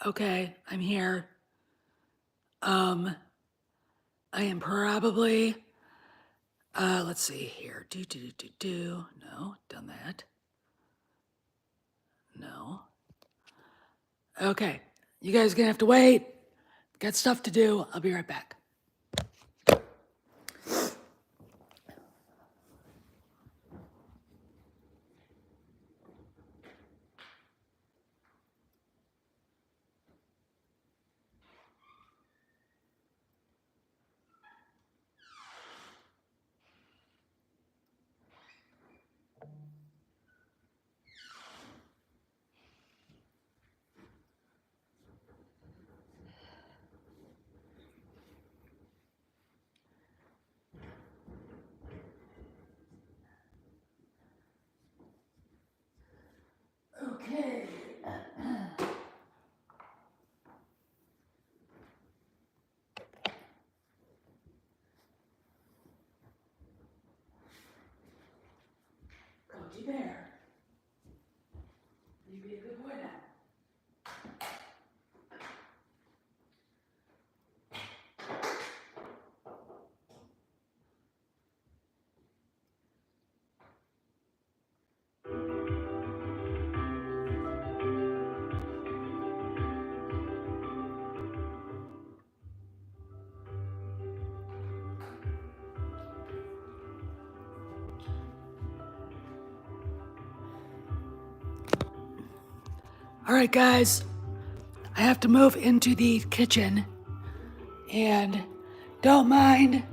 Okay, I'm here. I am probably, let's see here. No, done that. No. Okay, you guys gonna have to wait. Got stuff to do. I'll be right back. Okay. Coachy Bear. You be a good boy now. All right, guys. I have to move into the kitchen. And don't mind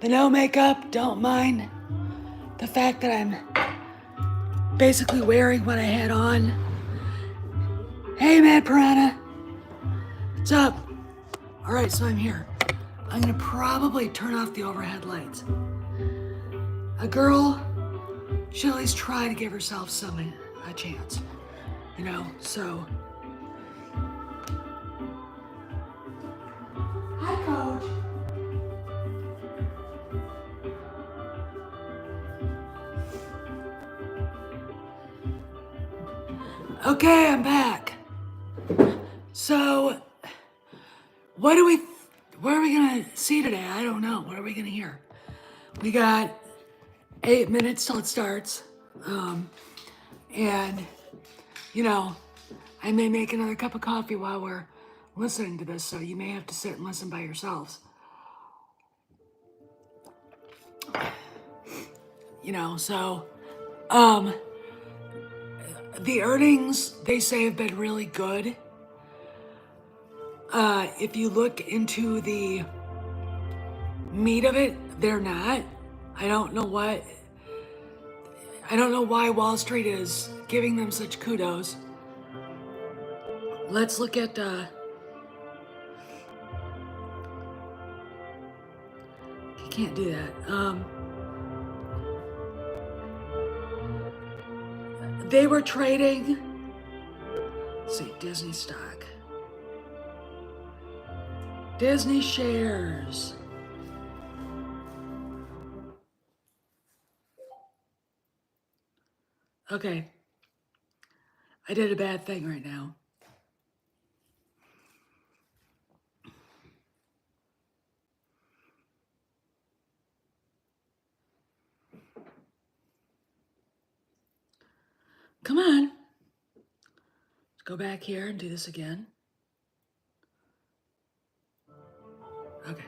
the no makeup. Don't mind the fact that I'm basically wearing what I had on. Hey, Mad Piranha. What's up? All right, so I'm here. I'm gonna probably turn off the overhead lights. A girl should at least try to give herself a chance, so. Hi, Coach. Okay, I'm back. So, what are we gonna see today? I don't know. What are we gonna hear? We got 8 minutes till it starts. And, I may make another cup of coffee while we're listening to this, so you may have to sit and listen by yourselves. So, the earnings, they say, have been really good. If you look into the meat of it, they're not. I don't know why Wall Street is giving them such kudos. Let's look at, you can't do that. They were trading, let's see, Disney stock. Disney shares. Okay. I did a bad thing right now. Come on. Let's go back here and do this again. Okay.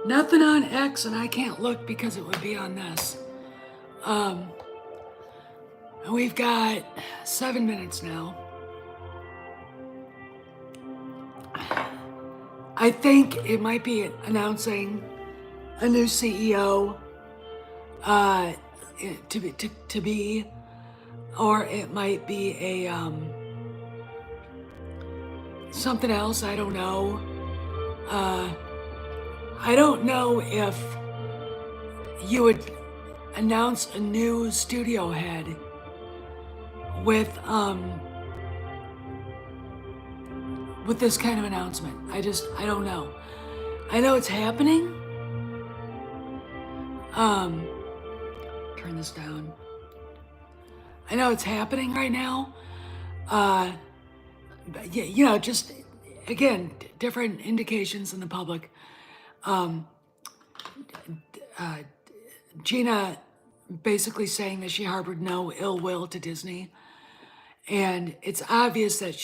Nothing on X, and I can't look because it would be on this. And we've got 7 minutes now. I think it might be announcing a new CEO to be, or it might be a something else. I don't know. I don't know if you would announce a new studio head with this kind of announcement. I don't know. I know it's happening. turn this down. I know it's happening right now. But just again, different indications in the public. Gina basically saying that she harbored no ill will to Disney. And it's obvious that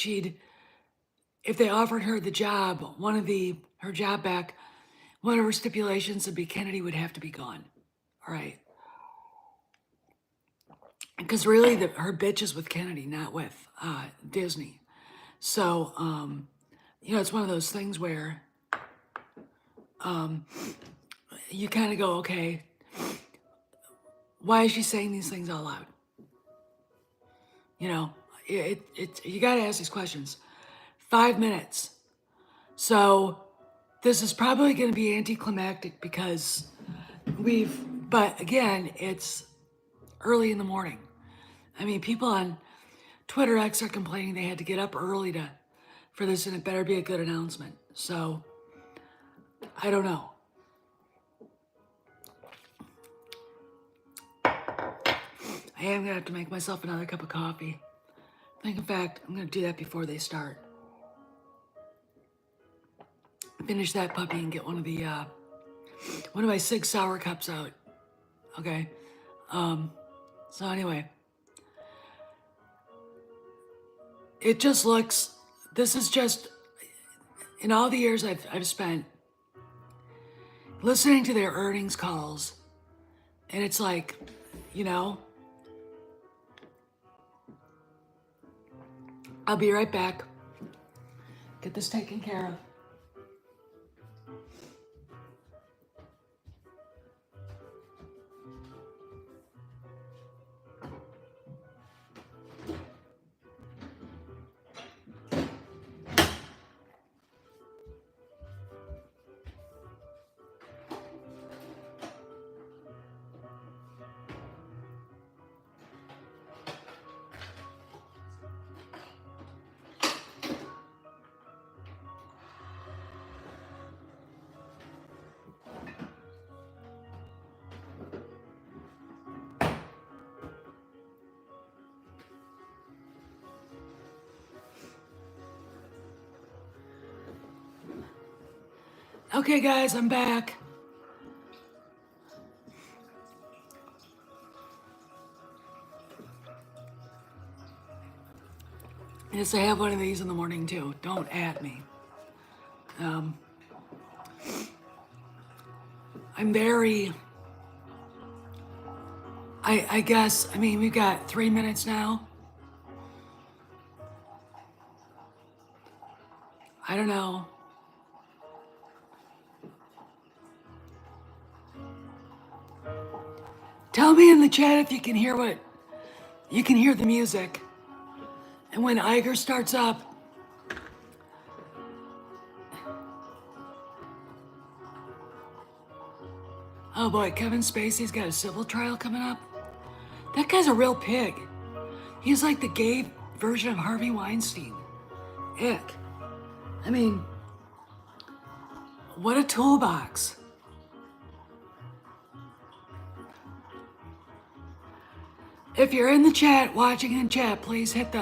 if they offered her the job, her job back, one of her stipulations would be Kennedy would have to be gone. All right. Because really her bitch is with Kennedy, not with Disney. So, it's one of those things where you kind of go, okay, why is she saying these things out loud? You got to ask these questions. 5 minutes. So this is probably going to be anticlimactic because but again, it's early in the morning. I mean, people on Twitter X are complaining they had to get up early for this, and it better be a good announcement. So I don't know. I am gonna have to make myself another cup of coffee. I think, in fact, I'm gonna do that before they start. Finish that puppy and get one of my Sig Sauer cups out. Okay. So anyway, it just looks. This is just in all the years I've spent listening to their earnings calls, and it's like, I'll be right back. Get this taken care of. Okay, guys, I'm back. Yes, I have one of these in the morning too. Don't at me. I'm very, I guess, we've got 3 minutes now. I don't know. Tell me in the chat if you can hear the music. And when Iger starts up, oh boy, Kevin Spacey's got a civil trial coming up. That guy's a real pig. He's like the gay version of Harvey Weinstein. Ick. What a toolbox. If you're in the chat, watching in chat, please hit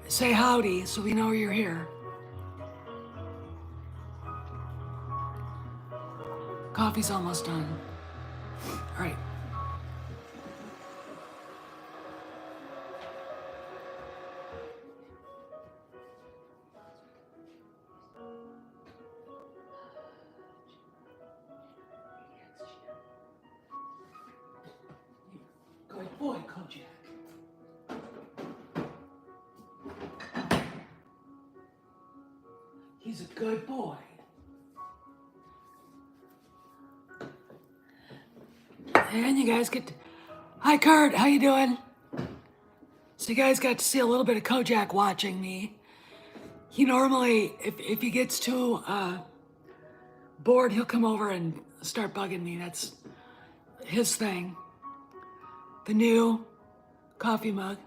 say howdy so we know you're here. Coffee's almost done. All right. Good boy, Kojak. He's a good boy. And you guys hi Kurt, how you doing? So you guys got to see a little bit of Kojak watching me. He normally, if he gets too bored, he'll come over and start bugging me. That's his thing. The new coffee mug.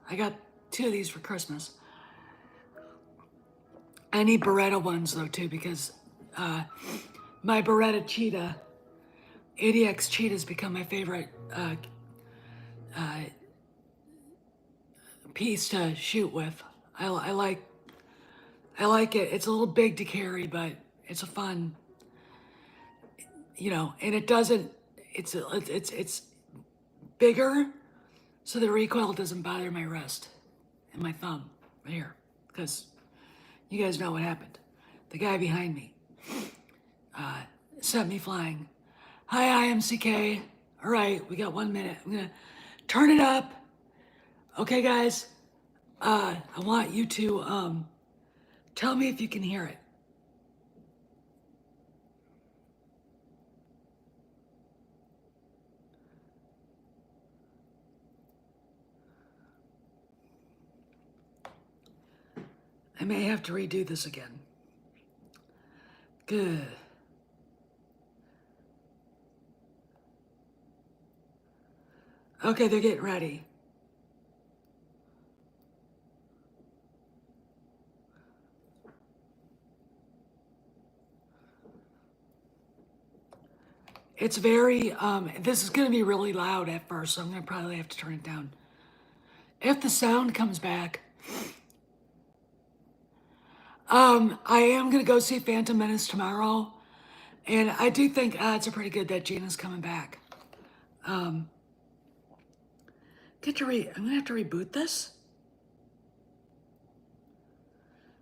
I got 2 of these for Christmas. I need Beretta ones though too, because my Beretta Cheetah ADX Cheat has become my favorite uh, piece to shoot with. I like it. It's a little big to carry, but it's a fun, and it doesn't. It's bigger, so the recoil doesn't bother my wrist and my thumb right here, because you guys know what happened. The guy behind me sent me flying. Hi, IMCK. All right, we got 1 minute. I'm gonna turn it up. Okay, guys. I want you to tell me if you can hear it. I may have to redo this again. Good. Okay, they're getting ready. It's very, this is gonna be really loud at first, so I'm gonna probably have to turn it down. If the sound comes back, I am gonna go see Phantom Menace tomorrow, and I do think odds are pretty good that Gina's coming back. I'm gonna have to reboot this?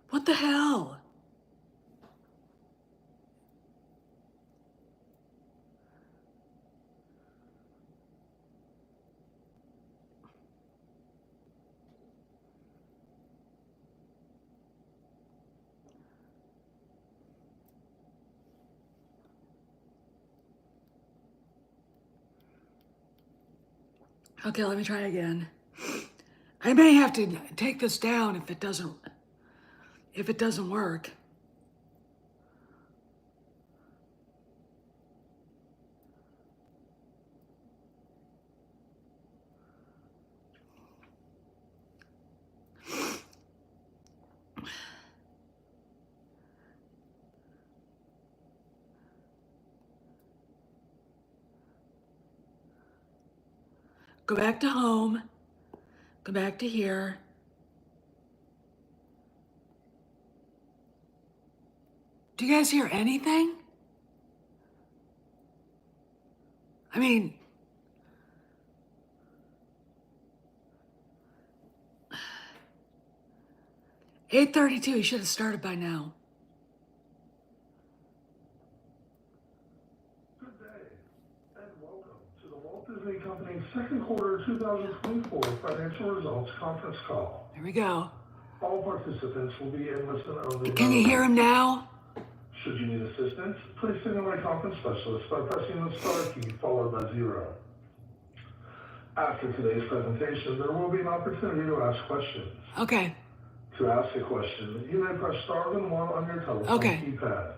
What the hell? Okay, let me try again. I may have to take this down if it doesn't work. Go back to home. Go back to here. Do you guys hear anything? I mean, $8:32, you should have started by now. Good day, and welcome to the Walt Disney Company's second quarter 2024 financial results conference call. Here we go. All participants will be in listen-only Can you mode. hear him now? Should you need assistance, please signal a conference specialist by pressing the star key followed by 0. After today's presentation, there will be an opportunity to ask questions. Okay. To ask a question, you may press star then 1 on your telephone keypad.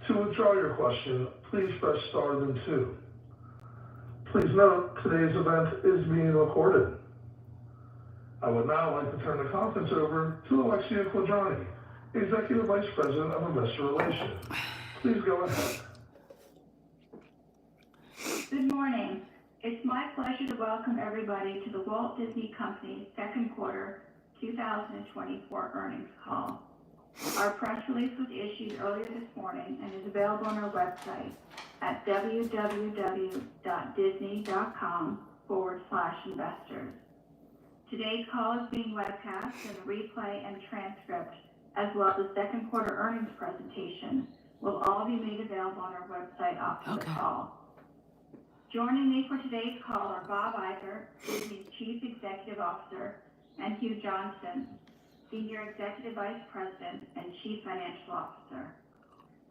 To withdraw your question, please press star then 2. Please note, today's event is being recorded. I would now like to turn the conference over to Alexia Quadrani, Executive Vice President of Investor Relations. Please go ahead. Good morning. It's my pleasure to welcome everybody to the Walt Disney Company second quarter 2024 earnings call. Our press release was issued earlier this morning and is available on our website at www.disney.com/investors. Today's call is being webcast, and the replay and transcript, as well as the second quarter earnings presentation, will all be made available on our website after the call. Joining me for today's call are Bob Iger, Disney's Chief Executive Officer, and Hugh Johnston, Senior Executive Vice President and Chief Financial Officer.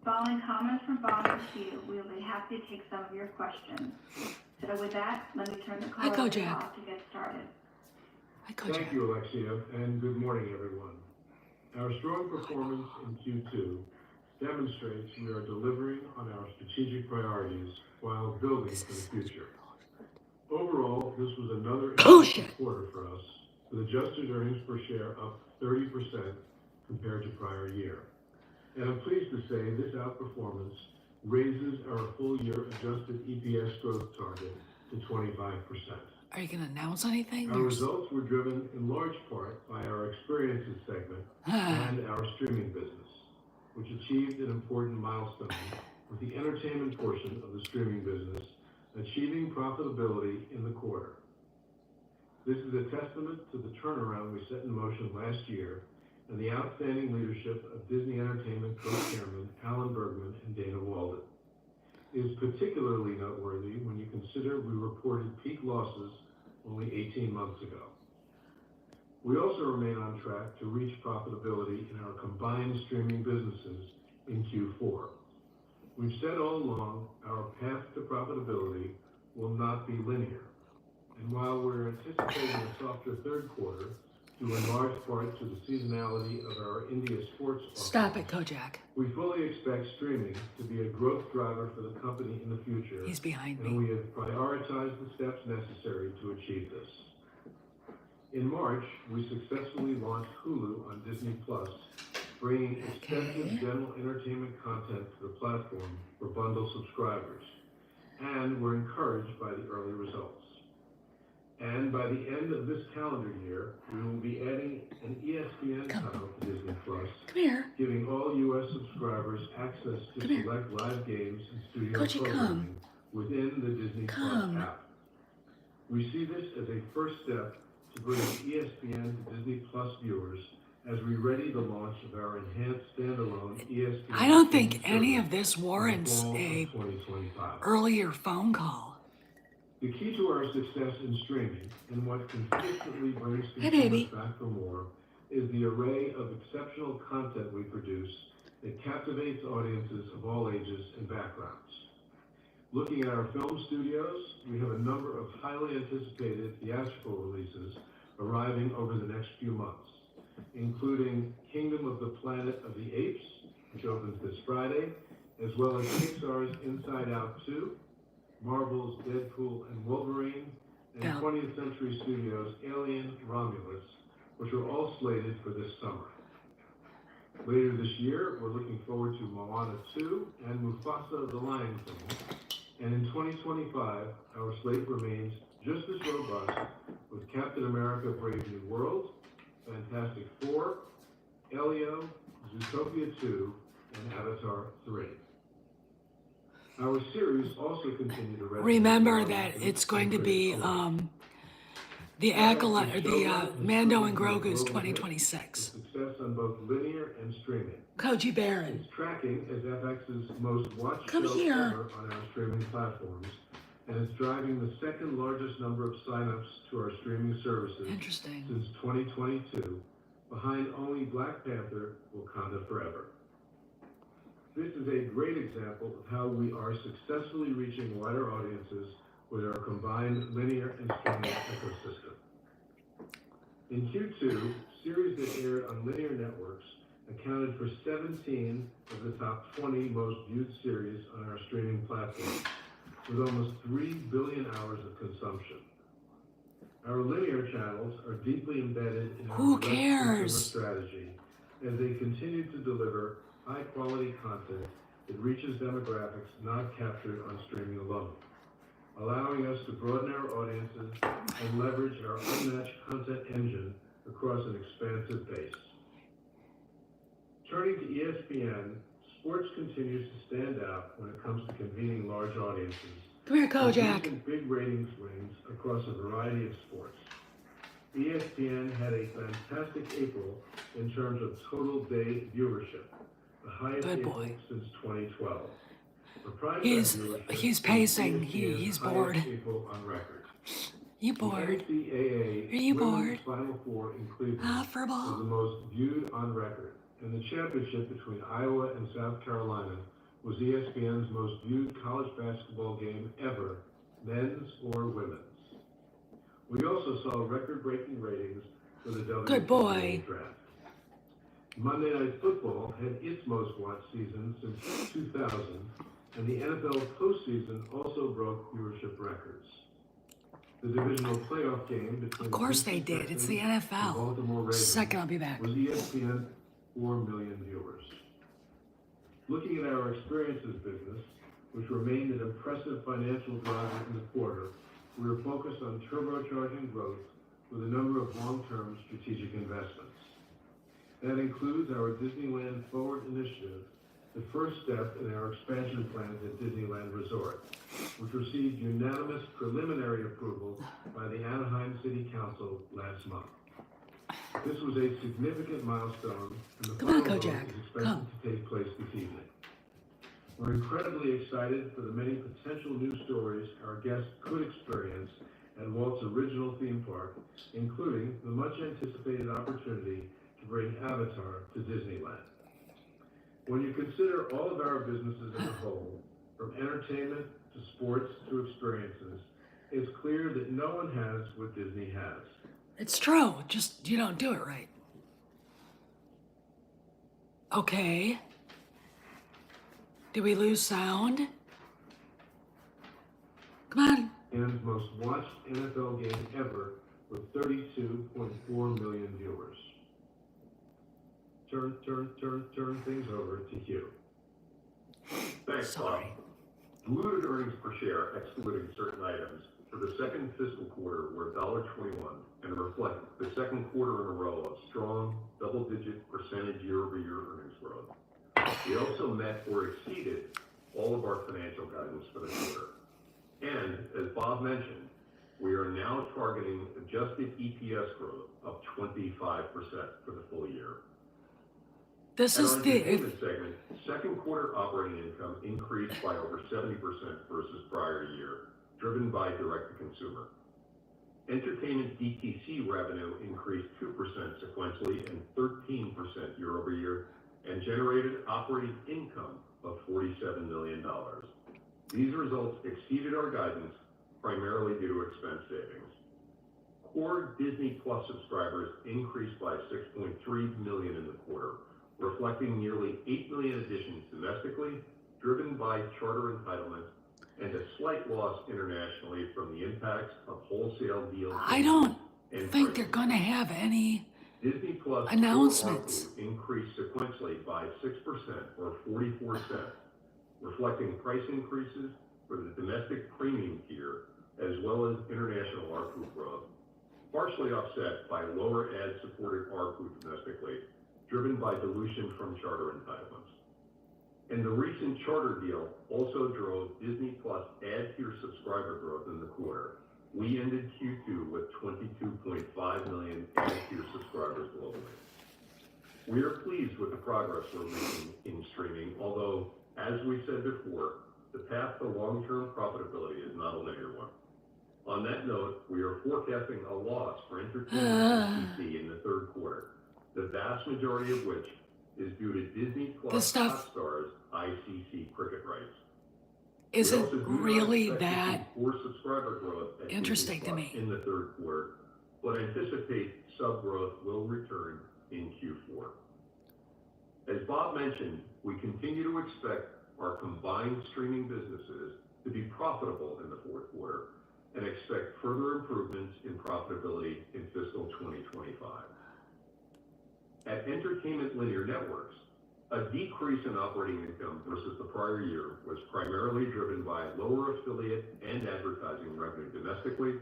Following comments from Bob and Hugh, we will be happy to take some of your questions. So with that, let me turn the call over to Bob to get started. Thank you, Alexia, and good morning, everyone. Our strong performance in Q2 demonstrates we are delivering on our strategic priorities while building for the future. Overall, this was another important quarter for us, with adjusted earnings per share up 30% compared to prior year. And I'm pleased to say this outperformance raises our full-year adjusted EPS growth target to 25%. Are you going to announce anything? Our results were driven in large part by our experiences segment and our streaming business, which achieved an important milestone with the entertainment portion of the streaming business achieving profitability in the quarter. This is a testament to the turnaround we set in motion last year and the outstanding leadership of Disney Entertainment co-chairman Alan Bergman and Dana Walden. It is particularly noteworthy when you consider we reported peak losses only 18 months ago. We also remain on track to reach profitability in our combined streaming businesses in Q4. We've said all along our path to profitability will not be linear. And while we're anticipating a softer third quarter, due in large part to the seasonality of our India sports offerings, Stop it, Kojak. we fully expect streaming to be a growth driver for the company in the future. He's behind and me. we have prioritized the steps necessary to achieve this. In March, we successfully launched Hulu on Disney+, bringing extensive general entertainment content to the platform for bundle subscribers, and we're encouraged by the early results. And by the end of this calendar year, we will be adding an ESPN title to Disney+, giving all U.S. subscribers access to select live games and studio programming within the Disney+ app. We see this as a first step to bring ESPN to Disney+ viewers as we ready the launch of our enhanced standalone ESPN. I don't think any of this warrants a 2025. earlier phone call. The key to our success in streaming and what consistently brings Hey, baby. consumers back for more is the array of exceptional content we produce that captivates audiences of all ages and backgrounds. Looking at our film studios, we have a number of highly anticipated theatrical releases arriving over the next few months, including Kingdom of the Planet of the Apes, which opens this Friday, as well as Pixar's Inside Out 2, Marvel's Deadpool and Wolverine, and 20th Century Studios' Alien Romulus, which are all slated for this summer. Later this year, we're looking forward to Moana 2 and Mufasa the Lion King. And in 2025, our slate remains just as robust with Captain America Brave New World, Fantastic Four, Elio, Zootopia 2, and Avatar 3. Our series also continue to resonate. Remember that it's going to be the Acolyte, or the Mando and Grogu's 2026. Success on both linear and streaming. Koji Barron. It's tracking as FX's most watched Come show here. ever on our streaming platforms, and it's driving the second largest number of signups to our streaming services Interesting. since 2022, behind only Black Panther: Wakanda Forever. This is a great example of how we are successfully reaching wider audiences with our combined linear and streaming ecosystem. In Q2, series that aired on linear networks accounted for 17 of the top 20 most viewed series on our streaming platform, with almost 3 billion hours of consumption. Our linear channels are deeply embedded in our Who direct cares? consumer strategy as they continue to deliver high-quality content that reaches demographics not captured on streaming alone, allowing us to broaden our audiences and leverage our unmatched content engine across an expansive base. Turning to ESPN, sports continues to stand out when it comes to convening large audiences. Come here, Kojak. Recent big ratings wins across a variety of sports. ESPN had a fantastic April in terms of total day viewership, the highest Good April boy. since 2012. For primetime He's viewership, pacing. ESPN's He's highest bored. April on record. You The bored? NCAA Are you Women's bored? Final Four in Cleveland was the Furball? most viewed on record, and the championship between Iowa and South Carolina was ESPN's most viewed college basketball game ever, men's or women's. We also saw record-breaking ratings for the WNBA Good boy. draft. Monday Night Football had its most watched season since 2000, and the NFL postseason also broke viewership records. The divisional playoff game between Of course the they Houston did. It's the Texans and NFL. Baltimore Ravens Second, I'll be back. was ESPN's 4 million viewers. Looking at our experiences business, which remained an impressive financial driver in the quarter, we are focused on turbocharging growth with a number of long-term strategic investments. That includes our Disneyland Forward initiative, the first step in our expansion plans at Disneyland Resort, which received unanimous preliminary approval by the Anaheim City Council last month. This was a significant milestone, and the final vote is expected to take place this evening. We're incredibly excited for the many potential new stories our guests could experience at Walt's original theme park, including the much-anticipated opportunity to bring Avatar to Disneyland. When you consider all of our businesses as a whole, from entertainment to sports to experiences, it's clear that no one has what Disney has. It's true, just you don't do it right. Okay. Did we lose sound? Come on. And most watched NFL game ever with 32.4 million viewers. Turn things over to Hugh. Thanks, Bob. Diluted earnings per share, excluding certain items, for the second fiscal quarter were $1.21 and reflect the second quarter in a row of strong double-digit percentage year-over-year earnings growth. We also met or exceeded all of our financial guidance for the quarter. And as Bob mentioned, we are now targeting adjusted EPS growth of 25% for the full year. This At is our the entertainment segment, second quarter operating income increased by over 70% versus prior year, driven by direct-to-consumer. Entertainment DTC revenue increased 2% sequentially and 13% year-over-year, and generated operating income of $47 million. These results exceeded our guidance, primarily due to expense savings. Core Disney Plus subscribers increased by 6.3 million in the quarter, reflecting nearly 8 million additions domestically, driven by charter entitlements, and a slight loss internationally from the impacts of wholesale deals. I don't think they're going to have any Disney Plus announcements. ARPU increased sequentially by 6% or 44 cents, reflecting price increases for the domestic premium tier as well as international ARPU growth, partially offset by lower ad-supported ARPU domestically, driven by dilution from charter entitlements. And the recent charter deal also drove Disney Plus ad tier subscriber growth in the quarter. We ended Q2 with 22.5 million ad tier subscribers globally. We are pleased with the progress we're making in streaming, although, as we said before, the path to long-term profitability is not a linear one. On that note, we are forecasting a loss for entertainment DTC in the third quarter, the vast majority of which is due to Disney Plus Hotstar's ICC cricket rights. Isn't really that subscriber growth interesting to me in the third quarter, but anticipate sub growth will return in Q4. As Bob mentioned, we continue to expect our combined streaming businesses to be profitable in the fourth quarter and expect further improvements in profitability in fiscal 2025. At Entertainment Linear Networks, a decrease in operating income versus the prior year was primarily driven by lower affiliate and advertising revenue domestically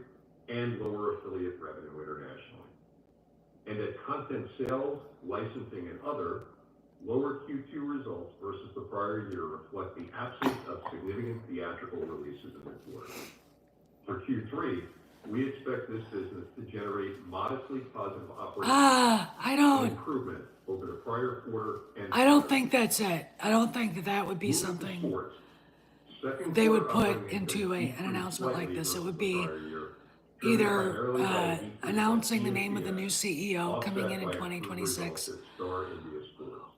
and lower affiliate revenue internationally. And at Content Sales, Licensing, and Other, lower Q2 results versus the prior year reflect the absence of significant theatrical releases in the quarter. For Q3, we expect this business to generate modestly positive operating improvement over the prior quarter. And I don't think that's it. I don't think that would be something they would put into an announcement like this. It would be either announcing the name of the new CEO coming in 2026,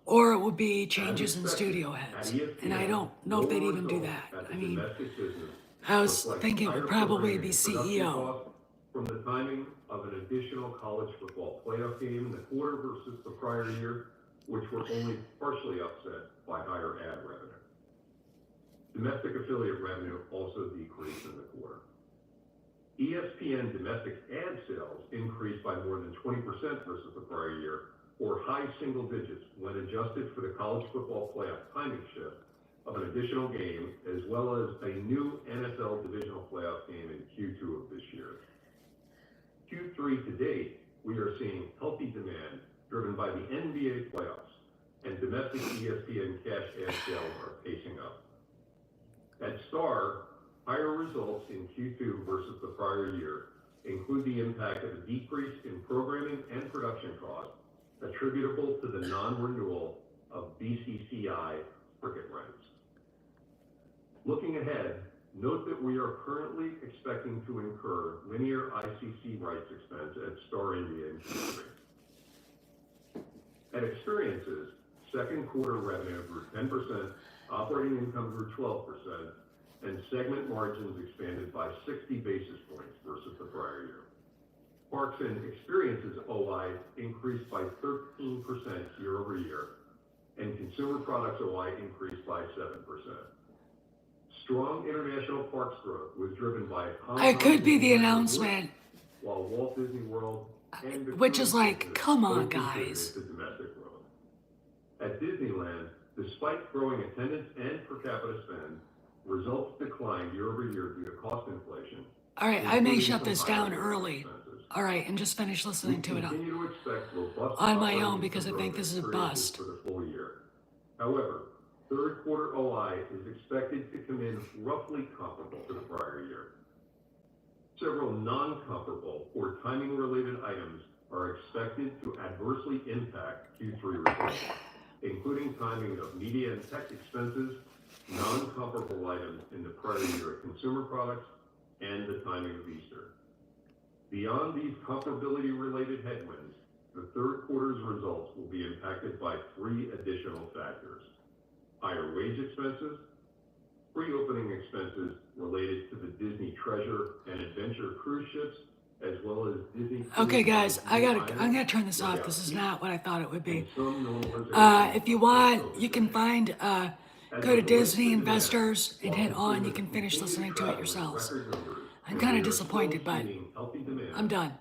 or it would be changes in studio heads. And I don't know if they'd even do that. I mean, I was thinking it would probably be CEO. From the timing of an additional college football playoff game in the quarter versus the prior year, which were only partially offset by higher ad revenue. Domestic affiliate revenue also decreased in the quarter. ESPN domestic ad sales increased by more than 20% versus the prior year, or high single digits when adjusted for the college football playoff timing shift of an additional game, as well as a new NFL divisional playoff game in Q2 of this year. Q3 to date, we are seeing healthy demand driven by the NBA playoffs, and domestic ESPN cash ad sales are pacing up. At Star, higher results in Q2 versus the prior year include the impact of a decrease in programming and production costs attributable to the non-renewal of BCCI cricket rights. Looking ahead, note that we are currently expecting to incur linear ICC rights expense at Star India in Q3. At Experiences, second quarter revenue grew 10%, operating income grew 12%, and segment margins expanded by 60 basis points versus the prior year. Parks and Experiences OI increased by 13% year over year, and Consumer Products OI increased by 7%. Strong international parks growth was driven by It could be the announcement, while Walt Disney World and the which is like, cruise come on, business both guys. contributed to domestic growth. At Disneyland, despite growing attendance and per capita spend, results declined year over year due to cost inflation. All right, I may including shut some this higher down labor early. expenses. All right, and just finish listening to We it continue to expect robust on my operating own because I income think growth this is a Experiences bust. for the full year. However, third quarter OI is expected to come in roughly comparable to the prior year. Several non-comparable or timing-related items are expected to adversely impact Q3 results, including timing of media and tech expenses, non-comparable items in the prior year at Consumer Products, and the timing of Easter. Beyond these comparability-related headwinds, the third quarter's results will be impacted by three additional factors: higher wage expenses, pre-opening expenses related to the Disney Treasure and Adventure cruise ships, as well as Disney. Okay, guys, I'm gonna turn this off. This is not what I thought it would be. If you want, you can find, go to Disney Investors and hit on. You can finish listening to it yourselves. I'm kind of disappointed, but I'm done.